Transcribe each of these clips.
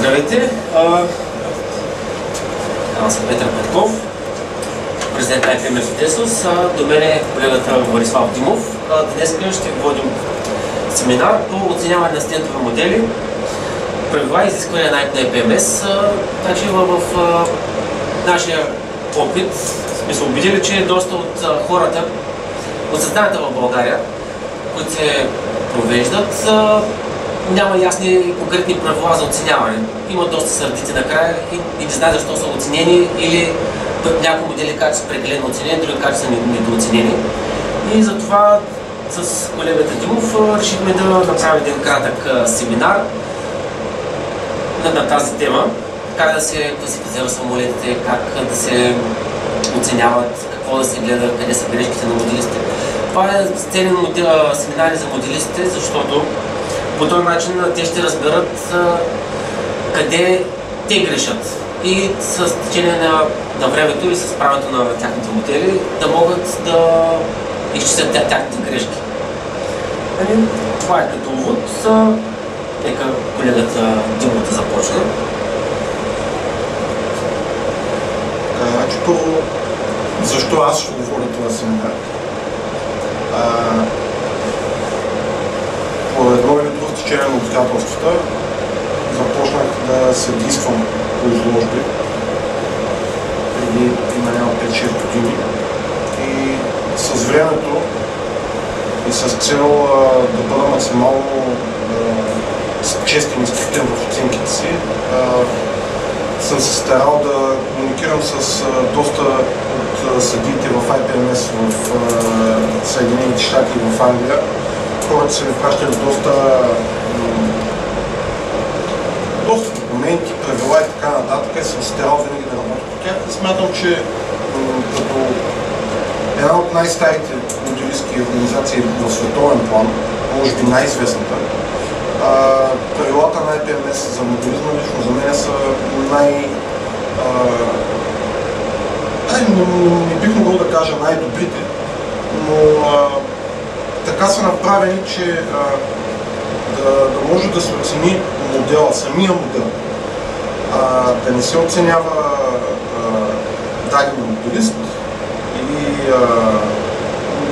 Здравейте! Аз съм Петър Петков, президент на IPMF Tessos. До мен е колегата Борислав Димов. Днес ще водим семинар по оценяване на стентови модели, правила и изисквания на IPMS. Значи в нашия опит сме се убедили, че доста от хората, от създанията в България, които се провеждат, няма ясни и конкретни правила за оценяване. Има доста сърдити накрая и не знаят защо са оценени, или пък някои модели кажат са прекалено оценени, други кажат са недооценени. И затова с колегата Димов решихме да направим един кратък семинар на тази тема. Как да се класифицират самолетите, как да се оценяват, какво да се гледа, къде са грешките на моделистите. Това е целен семинар за моделистите, защото по този начин те ще разберат къде те грешат и с течение на времето и с правото на тяхните модели да могат да изчислят тяхните грешки. Това е като увод. Нека колегата Димо да започне. Първо, защо аз ще говоря това семинар? По едно или друго стечение на обстоятелствата започнах да се дисквам по изложби преди няма 5-6 години и с времето и с цел да бъда максимално честен и стриктен в оценките си, съм се старал да комуникирам с доста от съдиите в IPMS в Съединените щати и в Англия. Хората са ми пращали доста документи, правила и така нататък и съм се старал винаги да работя по тях. И смятам, че като една от най-старите моделистки организации в световен план, може би най-известната, правилата на IPMS за моделизма лично за мен са не бих могъл да кажа най-добрите, но така са направени, че да може да се оцени модела, самия модел, да не се оценява даден моделист или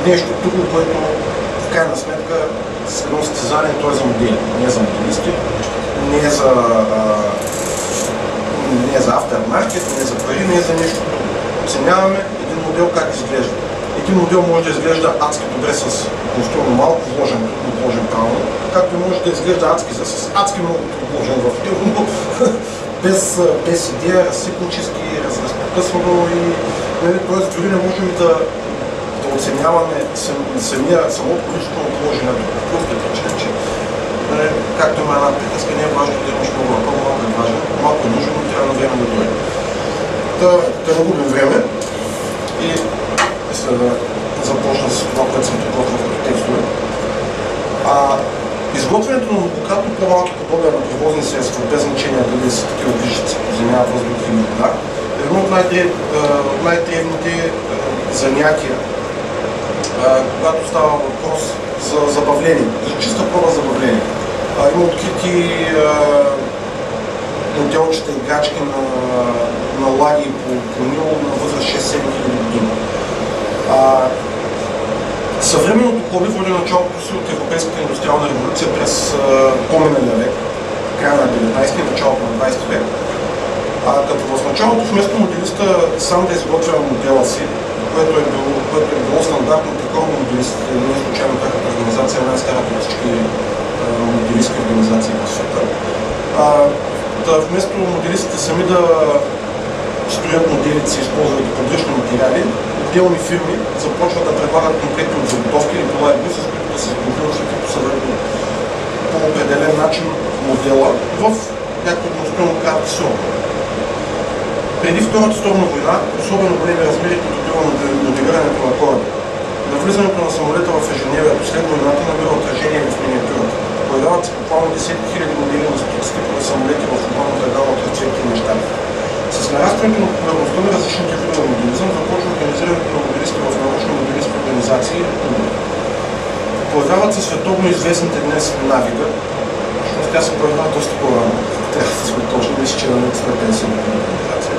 нещо друго, което в крайна сметка с едно състезание, то е за модели, не е за моделисти, не е за автомаркет, не е за пари, не е за нещо друго. Оценяваме един модел как изглежда. Един модел може да изглежда адски добре с конструктивно малко вложен правилно, както може да изглежда адски с адски много вложен в него, но без идея, разсипнически, разпокъсвано и т.е. дори не можем да оценяваме самото количество на положение на простата причина, че както има една приказка, не е важно да имаш много ръка, малко е важен, малко е нужен, но трябва на време да дойде. Да не губим време и след да започна с това, което съм подготвил като текстове. Изготвянето на многократно по-малки подобия на превозни средства, без значение дали са такива движещи по земя, въздух или вода, е едно от най-древните занятия, когато става въпрос за забавление, за чиста проба забавление. Има открити моделчета и играчки на лаги по Нил на възраст 6-7 хиляди години. Съвременното хоби води началото си от Европейската индустриална революция през по-миналия век, края на 19 и началото на 20 век. Като в началото вместо моделиста сам да изготвя модела си, което е било стандартно при корно моделистите, не е случайно тяхната организация е най-старата от всички моделистки организации в света. Вместо моделистите сами да строят моделите си, използвайки подръчни материали, отделни фирми започват да предлагат комплекти от заготовки или полайби, с които да се сбудят, като са по определен начин модела в някакво относително кратки срокове. Преди Втората световна война, особено големи размери придобива моделирането на кораби. Навлизането на самолета в ежедневието след войната намира отражение в миниатюрата. Появяват се буквално десетки хиляди модели на стотици самолети в огромната гама от разцветки и мащаби. С нарастването на популярността на различните видове моделизъм започва организирането на моделисти в научни моделистки организации. Появяват се световно известните днес Навига, защото тя се появява доста по-рано. трябва да сме точни, мисля, че на 150 организация,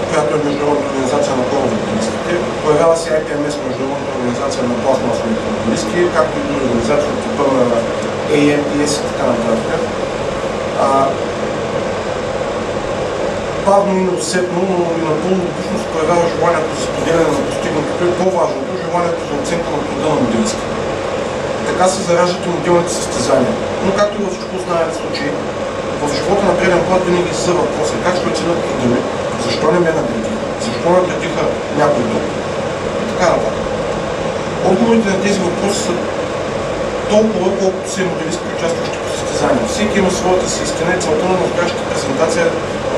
която е Международна организация на корабомотористите. Появява се IPMS, Международната организация на пластмасовите мотористки, както и други организации от типа на AMPS и така нататък. Бавно и неусетно, но и напълно логично се появява желанието за споделяне на постигнатото и по-важното – желанието за оценка на труда на моделиста. Така се зараждат и моделните състезания. Но както и във всичко останали случаи, в живота на преден план винаги са въпроси как ще оценят труда ми, защо не ме наградиха, защо наградиха някой друг и така нататък. Отговорите на тези въпроси са толкова, колкото са и моделисти, участващи в състезания. Всеки има своята си истина и целта на настоящата презентация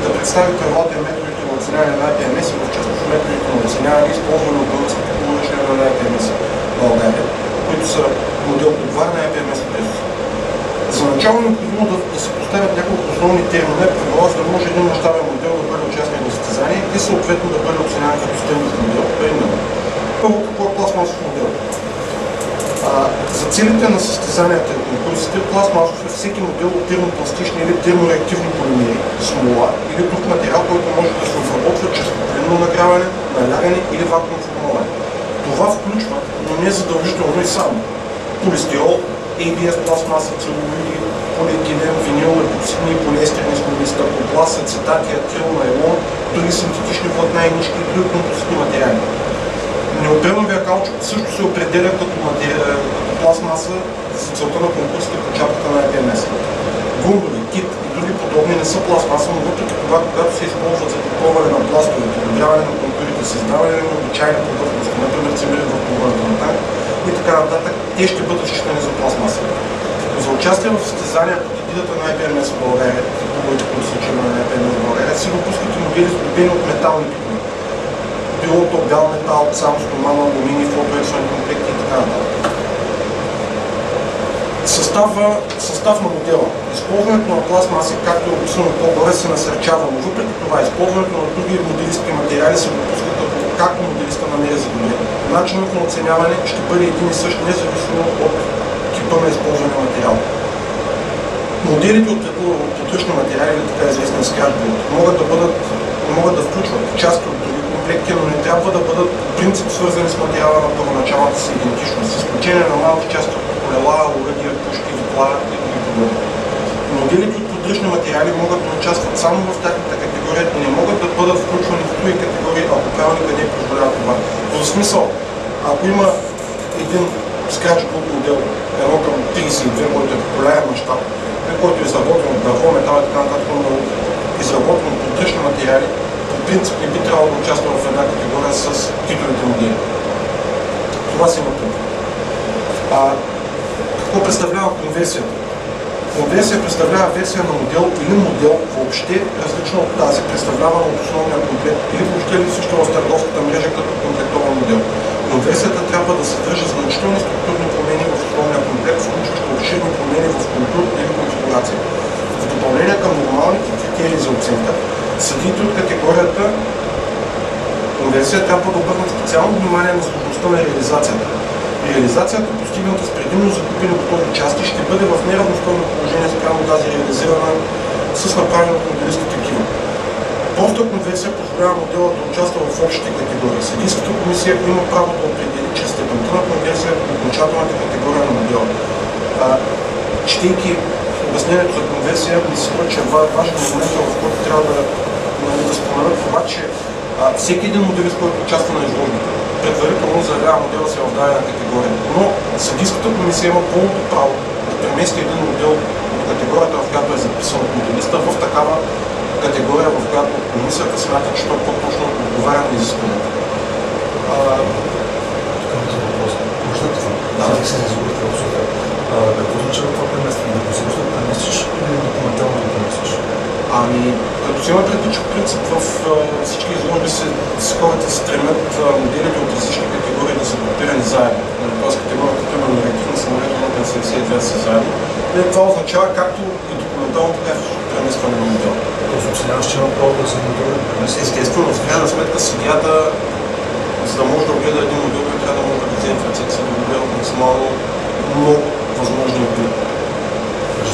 да представи правилата и методите на оценяване на IPMS и в частност методите на оценяване, използвани от българските получения на IPMS в България, които са модел подвар на IPMS от ЕСОС. За начало е необходимо да се поставят няколко основни термини, правила, за да може един мащабен модел да бъде участник в състезание и съответно да бъде оценяван като стойност модел. Първо, какво е пластмасов модел? За целите на състезанията и конкурсите, пластмасов е всеки модел от термопластични или термореактивни полимери, смола или друг материал, който може да се обработва чрез топлинно нагряване, налягане или вакуумно формуване. Това включва, но не задължително и само полистирол, ABS пластмаса, целулоиди, полиетилен, винил, епоксидни и полиестерни смоли, стъклопласт, ацетати, акрил, найлон, други синтетични влакна и нишки и други композитни материали. Неопреновия каучук също се определя като пластмаса за целта на конкурсите по чапката на IPMS. Гумбови, кит и други подобни не са пластмаса, но въпреки това, когато се използват за попълване на пластове, подобряване на контурите, създаване на обичайни повърхности, например цемери в погоната на танк и така нататък, те ще бъдат считани за пластмаса. За участие в състезания под егидата на IPMS в България, които са учени на IPMS в България, се допускат и модели сглобени от метални пигменти. Било то бял метал, само стомана, алуминий, флотоексони комплекти и така нататък. Състав на модела. Използването на пластмаси, както е описано по-горе, се насърчава, но въпреки това използването на други моделистки материали се допуска като както моделиста намери за добре. Начинът на оценяване ще бъде един и същ, независимо от типа на използване материал. Моделите от подръчни материали, или така известен скрачборд, могат да включват части от други комплекти, но не трябва да бъдат по принцип свързани с материала на първоначалната си идентичност, с изключение на малки части от колела, оръдия, пушки, витла и други подобни. Моделите от подръчни материали могат да участват само в тяхната категория и не могат да бъдат включвани в други категории, ако правилника не позволява това. В смисъл, ако има един скрачборд модел 1:32, който е популярен мащаб, който е изработен от дърво, метал и така нататък, но изработен от подръчни материали, по принцип не би трябвало да участва в една категория с китовите модели. Това си има предвид. Какво представлява конверсията? Конверсия представлява версия на модел или модел въобще различна от тази, представлявана от основния комплект или въобще липсваща в търговската мрежа като комплектован модел. Конверсията трябва да съдържа значителни структурни промени в основния комплект, включващи обширни промени в култура или конфигурация. В допълнение към нормалните критерии за оценка, съдиите от категорията конверсия трябва да обърнат специално внимание на сложността на реализацията. Реализацията, постигната с предимно закупени готови части, ще бъде в неравностойно положение спрямо тази реализирана с направено от моделистите такива. Проста конверсия позволява модела да участва в общите категории. Съдийската комисия има право да определи чрез степента на конверсия в окончателната категория на модела. Четейки обяснението за конверсия, ми се че е важен момент, в който трябва да споменат това, че всеки един моделист, който участва на изложбата, предварително заявява модела си в дадена категория. Но съдийската комисия има пълното право да премести един модел от категорията, в която е записан от моделиста, в такава категория, в която комисията смята, че той по-точно отговаря на изискването. Такъвто въпрос. Може да това? Да. Се изгубите абсолютно. Какво означава това преместване? Да посилно да преместиш или документално да преместиш? Като се има предвид, че принцип в всички изложби хората се стремят моделите от различни категории да са групирани заедно. Тоест категорията, например, на реактивна самолета на 52 са заедно. Това означава както и документално, така и физическо преместване на модел. Тоест оценяваш, че има право да се модел да премести? Естествено, в крайна сметка съдията, за да може да огледа един модел, той трябва да може да вземе в ръцете си да огледа максимално много възможни отгледи.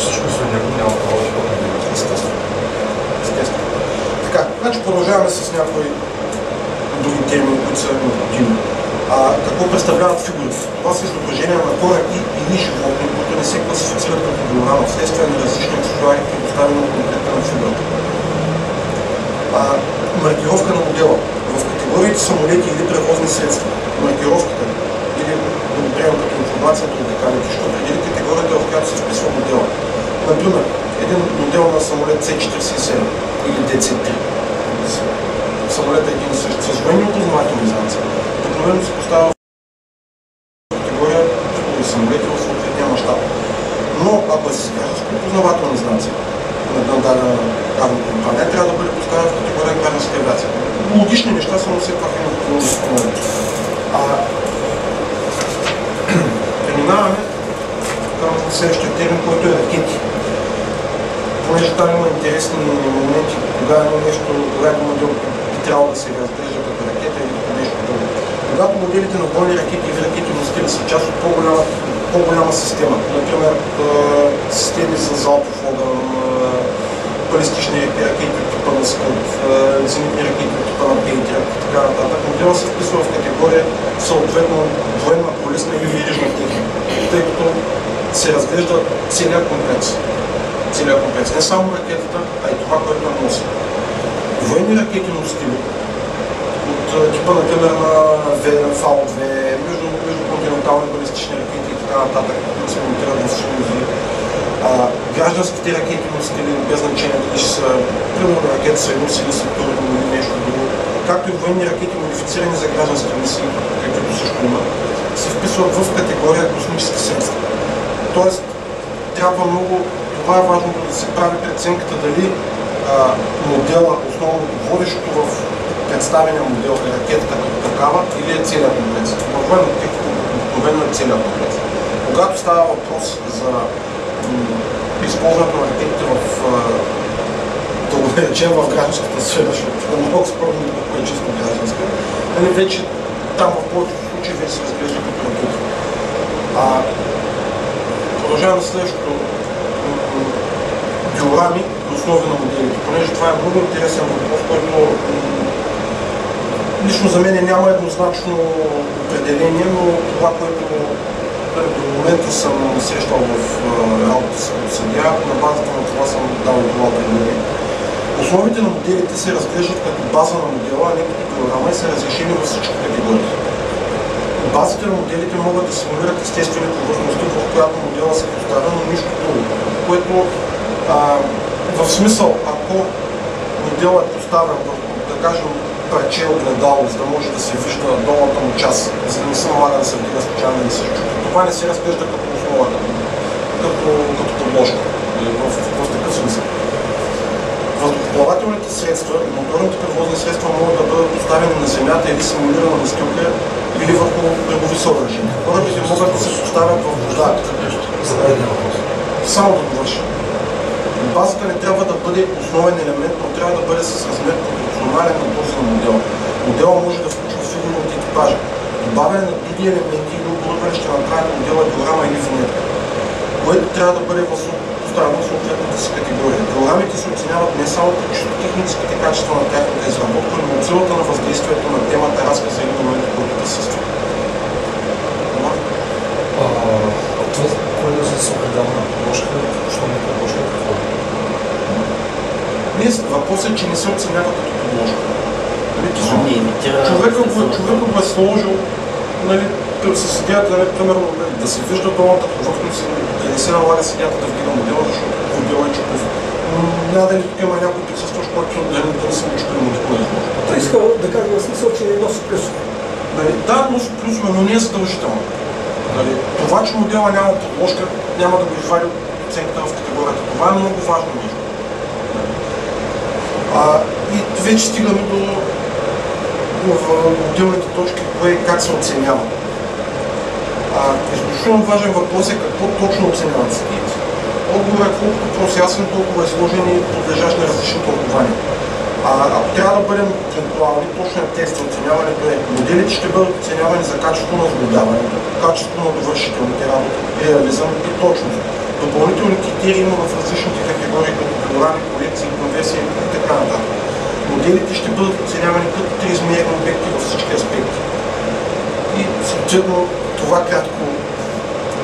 Също след него няма право да Значи продължаваме с някои други термини, които са необходими. Какво представляват фигурите? Това са изображения на хора или животни, които не се класифицират като диорама вследствие на различни аксесуари, предоставени от конкретна на фигурата. Маркировка на модела. В категориите самолети или превозни средства, маркировката или да го приемам като информацията от декалите, ще определи категорията, в която се вписва модела. Например, един модел на самолет C-47 или DC-3. Самолет е един и същ с военни опознавателни знаци. Обикновено се поставя в категория типови самолети в съответния мащаб. Но ако е с граждански опознавателни знаци на дадена авиокомпания, трябва да бъде поставена в категория гражданска авиация. Логични неща са, но все пак е необходимо да споменат. Преминаваме към следващия термин, който е ракети. Понеже там има интересни моменти, кога едно нещо, кога едно модел би трябвало да се разглежда като ракета или като нещо друго. Когато моделите на бойни ракети или ракети носители са част от по-голяма система, например системи за залпов огън, балистични ракети от типа на Скъд, зенитни ракети от типа на Пейтрия и така нататък, моделът се вписва в категория съответно военна, колесна или верижна техника, тъй като се разглежда целият комплекс. Не само ракетата, а и това, което я носи. Военни ракети носители от типа, например, на FAL-2, междуконтинентални балистични ракети и така нататък, които се монтират в Съюзи. Гражданските ракети носители, без значение дали ще са примерно ракета Съюз или Сатурн или нещо друго, както и военни ракети, модифицирани за граждански мисии, каквито също има, се вписват в категория космически средства. Тоест, трябва много, това е важно да се прави преценката дали модела, основно водещото в представения модел е ракетата като такава или е целият комплекс. Във военна техника обикновено е целият комплекс. Когато става въпрос за използването на ракетите да го наречем в гражданската сфера, защото е много скоро да бъде чисто гражданска, вече там в повечето случаи вече се разглежда като ракети. Продължаваме следващото диорами и основи на моделите, понеже това е много интересен въпрос, който лично за мен няма еднозначно определение, но това, което до момента съм срещал в работата си като съдия, на базата на това съм дал това определение. Основите на моделите се разглеждат като база на модела, а не като диорама и са разрешени във всички категории. Базите на моделите могат да симулират естествени повърхности, в която модела се поставя, но нищо друго. Което в смисъл, ако моделът е поставен върху, да кажем, парче огледало, за да може да се вижда долната му част, за да не се налага да се вдига случайно и да се чупи, това не се разглежда като основа, като подложка. В такъв смисъл. Въздухоплавателните средства и моторните превозни средства могат да бъдат поставени на земята или симулирана настилка или върху брегови съоръжения. Корабите могат да се поставят в вода. Само да довърша. Базата не трябва да бъде основен елемент, но трябва да бъде с размер пропорционален на този на модела. Модела може да включва фигури от екипажа. Добавяне на други елементи или оборудване ще направи модела диорама или винетка, което трябва да бъде поставено в съответната си категория. Диорамите се оценяват не само по чисто техническите качества на тяхната изработка, но и силата на въздействието на темата, разказа или момента, който присъства. Това, което се определя на подложка, що не подложка е какво? Въпросът е, че не се оценява като подложка. Човекът го е сложил, с идеята, примерно, да се вижда долната повърхност и да не се налага с идеята да вдига модела, защото модела е чупов. Надали тук има някой присъстващ, който да не се учи при модела. Той иска да кажа в смисъл, че не носи плюсове. Да, носи плюсове, но не е задължително. Това, че модела няма подложка, няма да го извади от оценката в категорията. Това е много важно нещо. И вече стигаме до отделните точки, кое как се оценява. Изключително важен въпрос е какво точно оценяват съдиите. Отговорът е колкото по-ясен, толкова е сложен и подлежащ на различни тълкования. Ако трябва да бъдем пунктуални, точният текст за оценяването е: моделите ще бъдат оценявани за качество на сглобяването, качество на довършителните работи, реализъм и точност. Допълнителни критерии има в различните категории, като диорами, колекции, конверсии и така нататък. Моделите ще бъдат оценявани като триизмерни обекти във всички аспекти. И съответно това кратко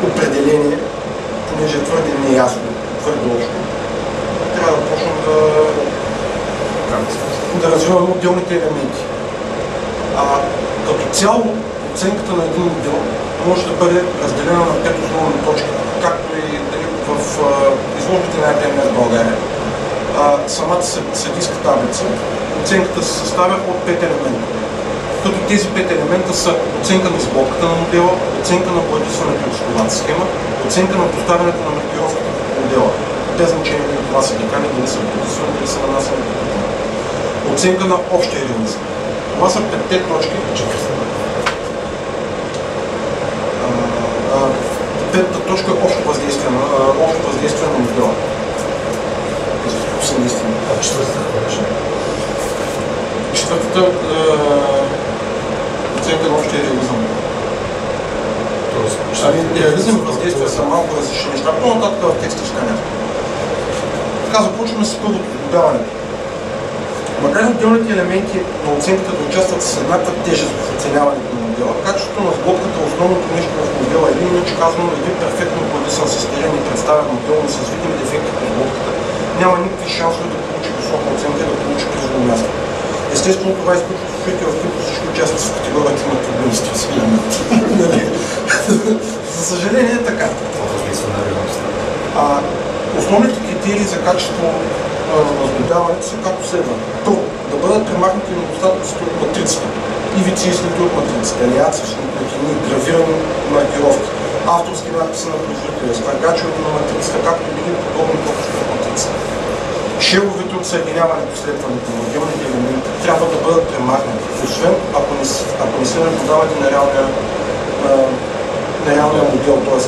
определение, понеже е твърде неясно, твърде общо, трябва да почнем да развиваме отделните елементи. Като цяло, оценката на един модел може да бъде разделена на 5 основни точки, както и в изложбите на IPMS България. Самата съдийска таблица, оценката се съставя от 5 елемента. Като тези 5 елемента са оценка на изработката на модела, оценка на боядисването и числовата схема, оценка на поставянето на маркировката по модела, без значение дали това са декани, дали са боядисвани, дали са нанасяни по модела. Оценка на общия реализъм. Това са 5 точки. Петата точка е общо въздействие на модела. Четвъртата оценка на общия реализъм. Реализъм и въздействие са малко различни неща. По-нататък в текста ще няма. Така започваме с първото подобряването. Макар и отделните елементи на оценката да участват с еднаква тежест в оценяването на модела, качеството на сглобката е основното нещо в модела. Един иначе казано, един перфектно боядисан, състерен и представен модел, но с видими дефекти по сглобката, няма никакви шансове да получи висока оценка и да получи призовно място. Естествено, това изключва случаите, в които всички участват в категорията на трудности в елемент. За съжаление е така. Основните критерии за качество на сглобяването са както следва. Първо, да бъдат премахнати недостатъците от матрицата, ивици и следи от матрицата, алиации, платини, гравирани маркировки, авторски надписи на производителя, стъргачовете на матрицата, както и други подобни пропуски от матрицата. Шеловете от съединяването след отделните елементи трябва да бъдат премахнати, освен ако не се наблюдават и на реалния модел, т.е.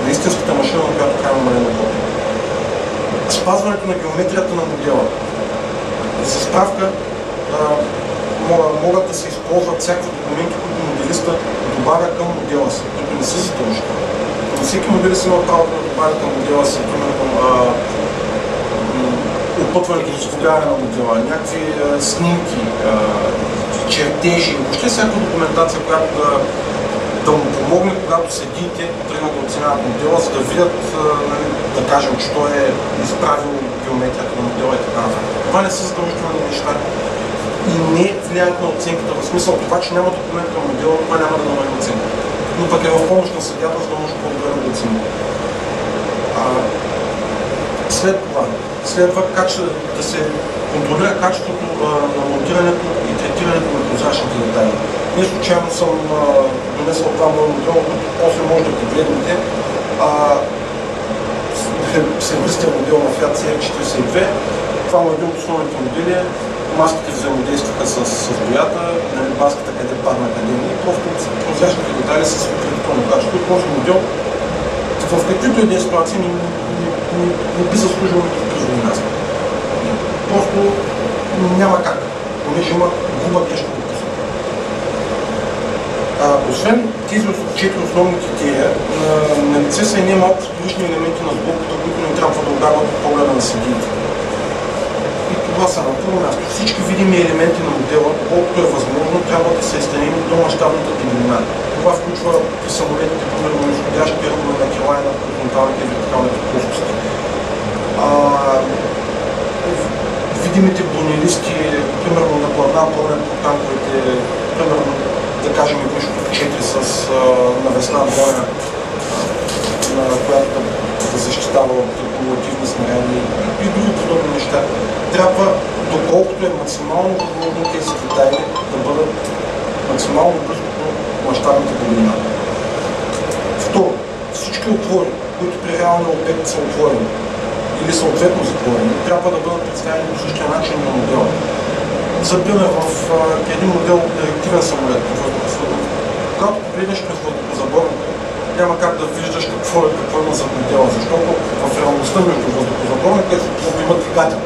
на истинската машина, на която трябва намалена копия. Спазването на геометрията на модела. За справка могат да се използват всякакви документи, които моделиста добавя към модела си, които не са задължителни. Но всеки моделист има право да добавя към модела си, примерно опътването и използване на модела, някакви снимки, чертежи, въобще всяка документация, която да му помогне, когато съдиите тръгнат да оценяват модела, за да видят, да кажем, че той е изправил геометрията на модела и така нататък. Това не са задължителни неща и не влияят на оценката, в смисъл това, че няма документ към модела, това няма да намали оценката. Но пък е в помощ на съдията, за да може по-добре да оцени. След това следва да се контролира качеството на монтирането и третирането на прозрачните детайли. Не случайно съм донесъл това мое модел, което после може да погледнете. Съвместния модел на Fiat CR42. Това му е един от основните модели. Маските взаимодействаха с боята, маската къде падна, къде не. Просто прозрачните детайли са светлително качество. Този модел в каквито и да е ситуации не би заслужил никакво призово място. Просто няма как, понеже има груба тежка опусна. Освен тези 4 основни критерия, на лице са и немалко вторични елементи на сглобката, които не трябва да ударват от погледа на съдиите. И това са на първо място. Всички видими елементи на модела, колкото е възможно, трябва да са изстранени до мащабната дебелина. Това включва при самолетите, примерно, изходящите ръбове на крила и на хоризонталните и вертикалните плоскости. Видимите бронелисти, примерно на платна броня по танковете, примерно, да кажем, висшото 4 с навесна броня, която да защитава от кумулативни снаряди и други подобни неща. Трябва, доколкото е максимално възможно тези детайли да бъдат максимално близко до мащабните дебелина. Второ, всички отвори, които при реалния обект са отворени или съответно затворени, трябва да бъдат представени по същия начин на модела. За пример, в един модел реактивен самолет, когато погледнеш през въздухозаборника, няма как да виждаш какво има за модела, защото в реалността между въздухозаборника има двигател.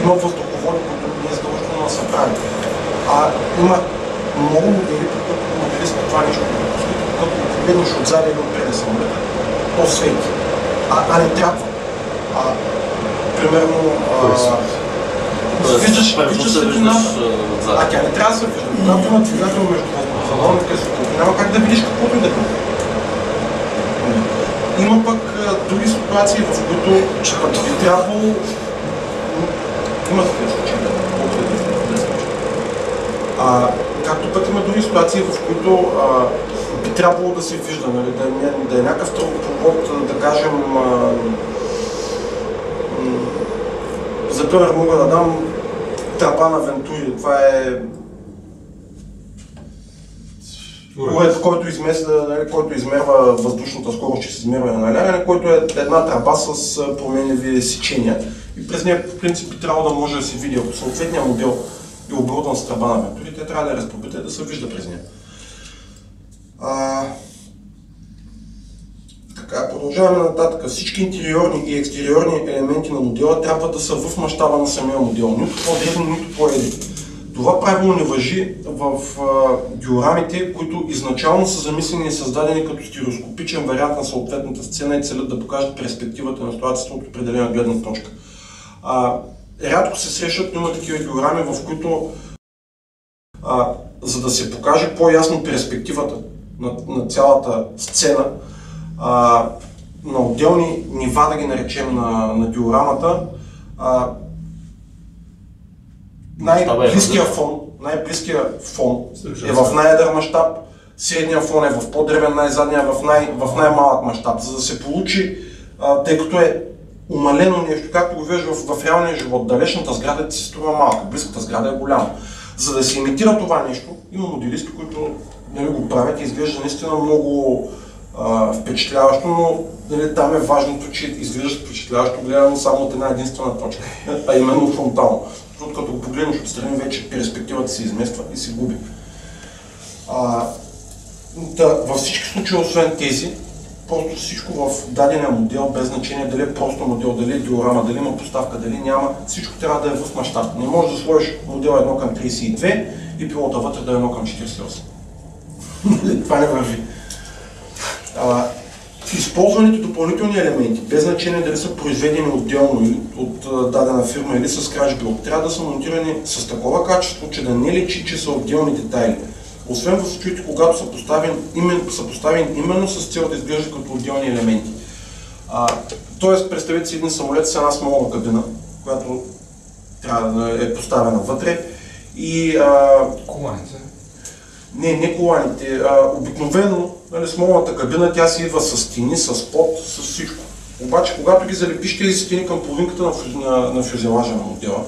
Има въздуховоди, които не е задължително да се прави. Има много модели, които моделистът това нещо допуска, като погледнеш отзади или отпреди самолета, то свети. Не трябва. Примерно, виждаш светлината. А тя не трябва да се вижда. Когато има двигател между въздухоплаването и светлината, няма как да видиш каквото и да било. Има пък други ситуации, в които би трябвало... Има такива случаи, както пък има други ситуации, в които би трябвало да се вижда, нали? Да е някакъв тръбопровод, да кажем... За пример мога да дам тръба на Вентури. Това е уред, който измерва въздушната скорост чрез измерване на налягане, който е една тръба с променливи сечения. И през нея по принцип би трябвало да може да се види, ако съответният модел е оборудван с тръба на Вентури, тя трябва да е разпробита и да се вижда през нея. Така, продължаваме нататък. Всички интериорни и екстериорни елементи на модела трябва да са в мащаба на самия модел, нито по-дребни, нито по-едри. Това правило не важи в диорамите, които изначално са замислени и създадени като стереоскопичен вариант на съответната сцена и целят да покажат перспективата на ситуацията от определена гледна точка. Рядко се срещат, но има такива диорами, в които за да се покаже по-ясно перспективата на цялата сцена, на отделни нива, да ги наречем, на диорамата, най-близкият фон е в най-едър мащаб, средния фон е в по-древен, най-задния в най-малък мащаб, за да се получи, тъй като е умалено нещо, както го виждаш в реалния живот, далечната сграда ти се струва малка, близката сграда е голяма. За да се имитира това нещо, има моделисти, които го правят и изглежда наистина много впечатляващо, но там е важното, че изглежда впечатляващо гледано само от една единствена точка, а именно фронтално. Защото като го погледнеш отстрани, вече перспективата се измества и се губи. Във всички случаи, освен тези, просто всичко в дадения модел, без значение дали е просто модел, дали е диорама, дали има поставка, дали няма, всичко трябва да е в мащаб. Не можеш да сложиш модел 1 към 32 и пилота вътре да е 1 към 48. Това не върви. Използваните допълнителни елементи, без значение дали са произведени отделно или от дадена фирма или с краш-билд, трябва да са монтирани с такова качество, че да не личи, че са отделни детайли. Освен в случаите, когато са поставени именно с цел да изглеждат като отделни елементи. Тоест, представете си един самолет с една смолна кабина, която трябва да е поставена вътре и... Коланите? Не коланите. Обикновено смолната кабина тя си идва с стени, с под, с всичко. Обаче, когато ги залепиш тези стени към половинката на фюзелажа на модела,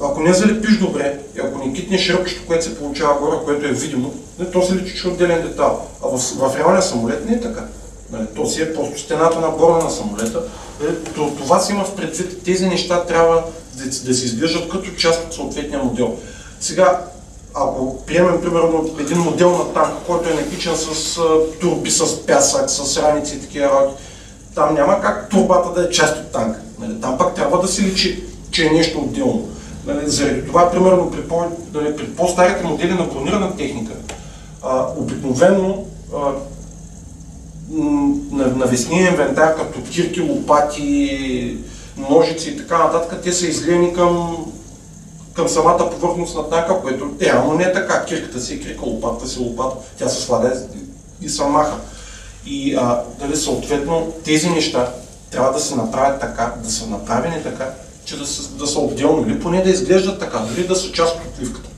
ако не залепиш добре и ако не китнеш ръбчето, което се получава горе, което е видимо, то се личи, че е отделен детал. А в реалния самолет не е така. То си е просто стената на борда на самолета. Това си има в предвид. Тези неща трябва да се изглеждат като част от съответния модел. Сега, ако приемем примерно един модел на танк, който е напичен с турби, с пясък, с раници и такива работи, там няма как турбата да е част от танка. Там пак трябва да се личи, че е нещо отделно. Заради това, примерно, при по-старите модели на бронирана техника, обикновено навесния инвентар, като кирки, лопати, ножици и така нататък, те са излияни към самата повърхност на танка, което реално не е така. Кирката си е кирка, лопатата си е лопата, тя се слага и се маха. И съответно тези неща трябва да се направят така, да са направени така, че да са отделно или поне да изглеждат така, дори да са част от отливката.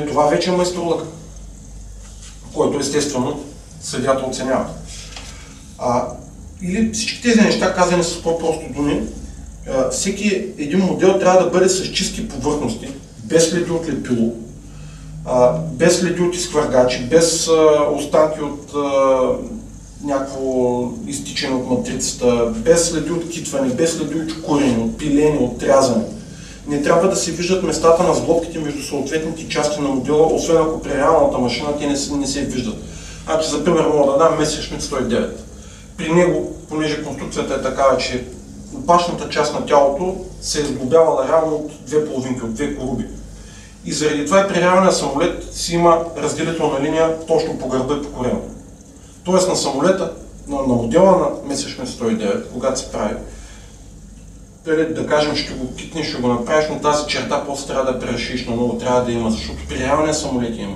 Това вече е майсторлък, който естествено съдията оценява. Или всички тези неща, казани с по-просто думи, всеки един модел трябва да бъде с чисти повърхности, без следи от лепило, без следи от изхвъргачи, без останки от някакво изтичане от матрицата, без следи от китване, без следи от чукорене, от пиление, от трязане. Не трябва да се виждат местата на сглобките между съответните части на модела, освен ако при реалната машина те не се виждат. Значи, за пример, мога да дам Месершмит 109. При него, понеже конструкцията е такава, че опашната част на тялото се е сглобявала реално от две половинки, от две коруби. И заради това и при реалния самолет си има разделителна линия точно по гърба и по корема. Тоест на самолета, на модела на Месершмит 109, когато се прави, да кажем, ще го китнеш, ще го направиш, но тази черта после трябва да пререшиш на ново, трябва да има, защото при реалния самолет има,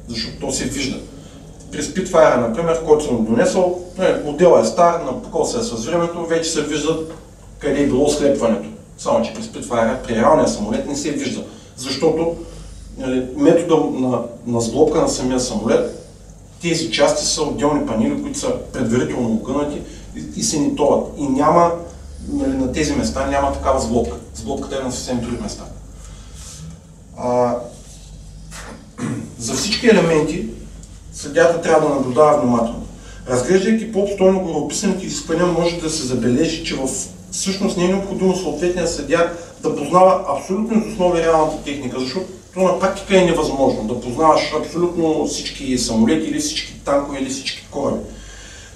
защото то се вижда. При Spitfire, например, който съм донесъл, моделът е стар, напукал се с времето, вече се вижда къде е било слепването. Само че при Spitfire, при реалния самолет не се вижда, защото метода на сглобка на самия самолет, тези части са отделни панели, които са предварително огънати и се нитоват. И няма, на тези места няма такава сглобка. Сглобката е на съвсем други места. За всички елементи съдията трябва да наблюдава внимателно. Разглеждайки по-обстойно гореописаните изисквания, може да се забележи, че всъщност не е необходимо съответния съдия да познава абсолютно из основи реалната техника, защото на практика е невъзможно да познаваш абсолютно всички самолети или всички танкове или всички кораби.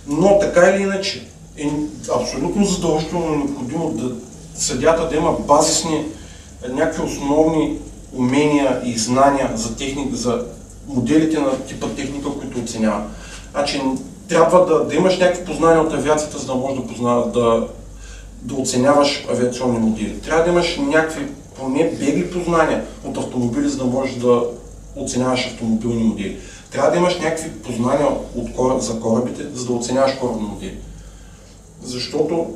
Но така или иначе е абсолютно задължително необходимо съдията да има базисни, някакви основни умения и знания за техника, за моделите на типа техника, които оценява. Значи трябва да имаш някакви познания от авиацията, за да можеш да оценяваш авиационни модели. Трябва да имаш някакви поне бегли познания от автомобили, за да можеш да оценяваш автомобилни модели. Трябва да имаш някакви познания за корабите, за да оценяваш корабни модели. Защото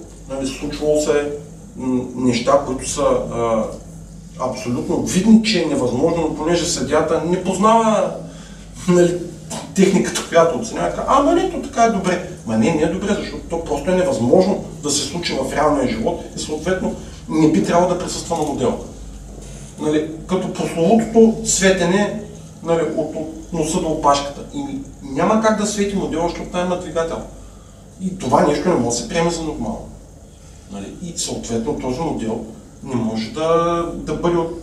случвало се неща, които са абсолютно видни, че е невъзможно, но понеже съдията не познава техниката, която оценява, не, то така е добре. Не е добре, защото то просто е невъзможно да се случи в реалния живот и съответно не би трябвало да присъства на модела. Като прословутото светене от носа до опашката. И няма как да свети модела, защото там има двигател. И това нещо не може да се приеме за нормално. И съответно този модел не може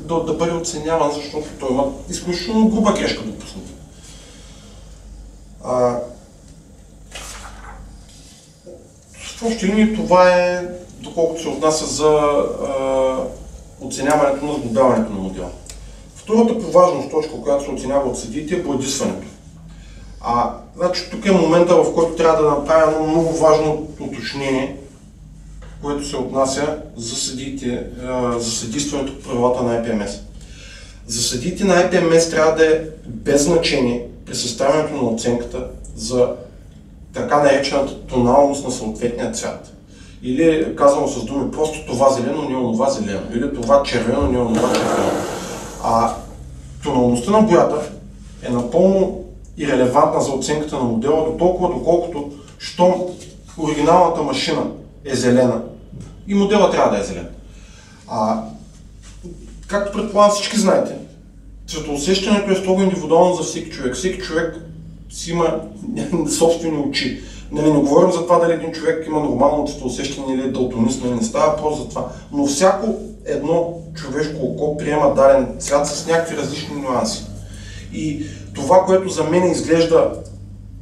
да бъде оценяван, защото той има изключително груба грешка допусната. В общи линии това е, доколкото се отнася за оценяването на сглобяването на модела. Втората по важност точка, която се оценява от съдиите, е боядисването. Значи, тук е момента, в който трябва да направя едно много важно уточнение, което се отнася за съдиите, за съдействането по правилата на IPMS. За съдиите на IPMS трябва да е без значение при съставянето на оценката за така наречената тоналност на съответния цвят. Или казано с думи, просто това зелено, не онова зелено. Или това червено, не онова червено. Тоналността на боята е напълно ирелевантна за оценката на модела, доколкото щом оригиналната машина е зелена и модела трябва да е зелен. Както предполагам всички знаете, цветоусещането е строго индивидуално за всеки човек. Всеки човек си има собствени очи. Не говорим за това дали един човек има нормално цветоусещане или е далтонист, не става въпрос за това. Но всяко едно човешко око приема даден цвят с някакви различни нюанси. И това, което за мен изглежда,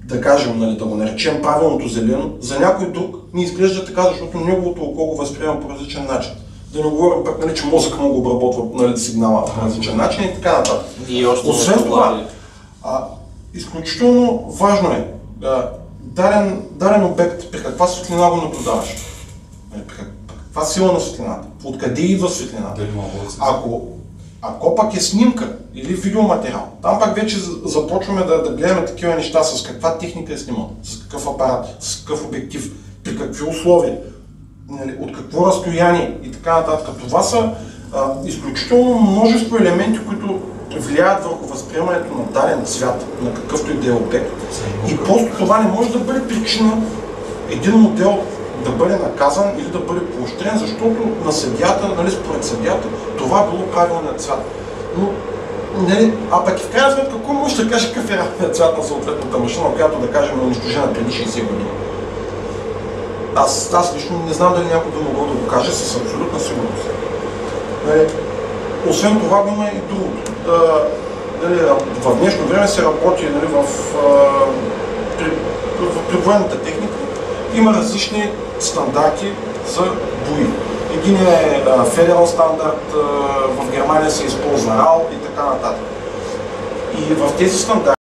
да кажем, да го наречем правилното зелено, за някой друг не изглежда така, защото неговото око го възприема по различен начин. Да не говорим пък, че мозъка му го обработва сигнала по различен начин и така нататък. Освен това, изключително важно е даден обект, при каква светлина го наблюдаваш, при каква сила на светлината, откъде идва светлината. Ако пък е снимка или видеоматериал, там пак вече започваме да гледаме такива неща, с каква техника е снимал, с какъв апарат, с какъв обектив, при какви условия, от какво разстояние и така нататък. Това са изключително множество елементи, които влияят върху възприемането на даден цвят, на какъвто и да е обект. И просто това не може да бъде причина един модел да бъде наказан или да бъде поощрен, защото на съдията, според съдията, това било правилният цвят. Но, пък и в крайна сметка, кой може да каже какъв е равният цвят на съответната машина, която да кажем е унищожена преди 60 години? Аз лично не знам дали някой би могъл да го каже с абсолютна сигурност. Освен това го има и другото. В днешно време се работи при военната техника. Има различни стандарти за бои. Един е Federal стандарт, в Германия се използва RAL и така нататък. И в тези стандарти